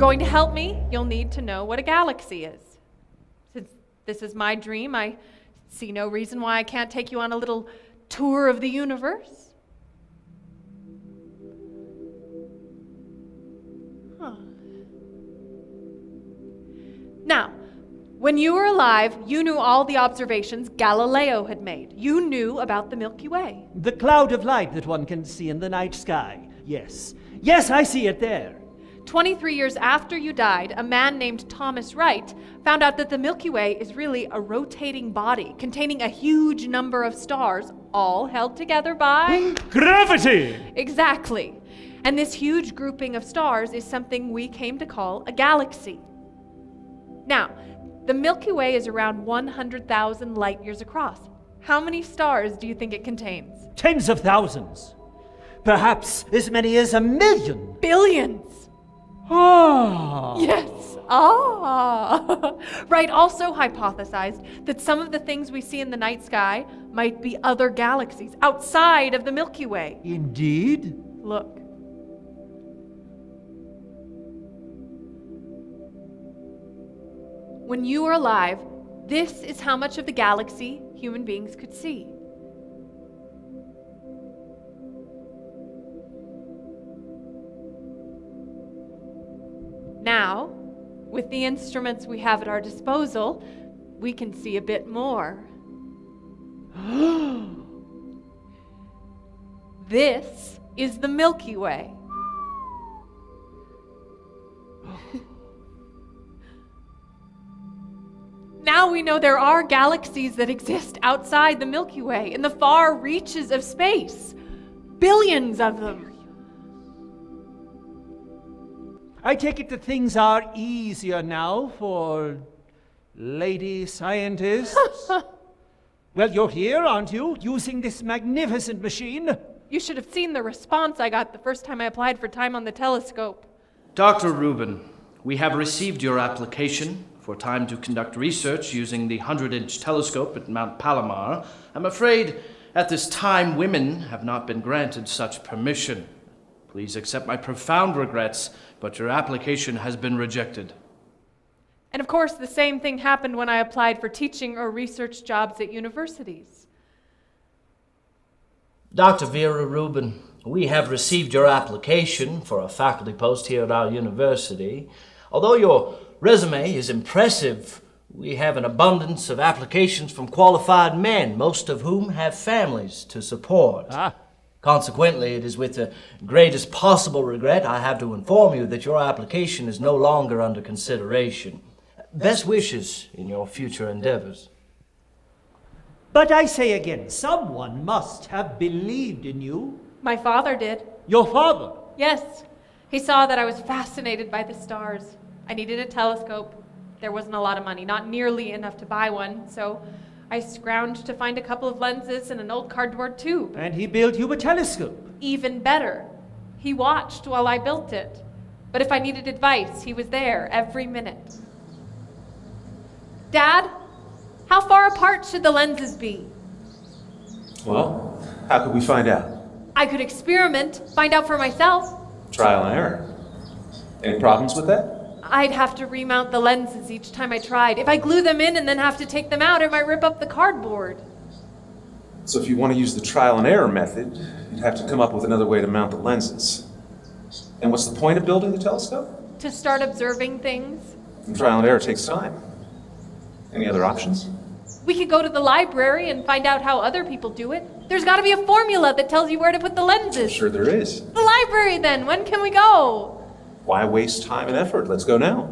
going to help me, you'll need to know what a galaxy is. Since this is my dream, I see no reason why I can't take you on a little tour of the universe. Now, when you were alive, you knew all the observations Galileo had made. You knew about the Milky Way. The cloud of light that one can see in the night sky. Yes. Yes, I see it there. 23 years after you died, a man named Thomas Wright found out that the Milky Way is really a rotating body containing a huge number of stars, all held together by... Gravity! Exactly. And this huge grouping of stars is something we came to call a galaxy. Now, the Milky Way is around 100,000 light years across. How many stars do you think it contains? Tens of thousands. Perhaps as many as 1 million. Billions! Ah! Yes, Wright also hypothesized that some of the things we see in the night sky might be other galaxies outside of the Milky Way. Indeed? Look. When you were alive, this is how much of the galaxy human beings could see. Now, with the instruments we have at our disposal, we can see a bit more. This is the Milky Way. Now we know there are galaxies that exist outside the Milky Way, in the far reaches of space. Billions of them. I take it that things are easier now for lady scientists. Well, you're here, aren't you, using this magnificent machine? You should have seen the response I got the first time I applied for time on the telescope. Dr. Rubin, we have received your application for time to conduct research using the 100-inch telescope at Mount Palomar. I'm afraid at this time women have not been granted such permission. Please accept my profound regrets, but your application has been rejected. And of course, the same thing happened when I applied for teaching or research jobs at universities. Dr. Vera Rubin, we have received your application for a faculty post here at our university. Although your resume is impressive, we have an abundance of applications from qualified men, most of whom have families to support. Consequently, it is with the greatest possible regret I have to inform you that your application is no longer under consideration. Best wishes in your future endeavors. But I say again, someone must have believed in you. My father did. Your father? Yes. He saw that I was fascinated by the stars. I needed a telescope. There wasn't a lot of money, not nearly enough to buy one, so I scrounged to find a couple of lenses and an old cardboard tube. And he built you a telescope. Even better. He watched while I built it. But if I needed advice, he was there every minute. Dad, how far apart should the lenses be? Well, how could we find out? I could experiment, find out for myself. Trial and error. Any problems with that? I'd have to remount the lenses each time I tried. If I glue them in and then have to take them out, it might rip up the cardboard. So if you want to use the trial and error method, you'd have to come up with another way to mount the lenses. And what's the point of building the telescope? To start observing things. And trial and error takes time. Any other options? We could go to the library and find out how other people do it. There's got to be a formula that tells you where to put the lenses. Sure there is. The library then. When can we go? Why waste time and effort? Let's go now.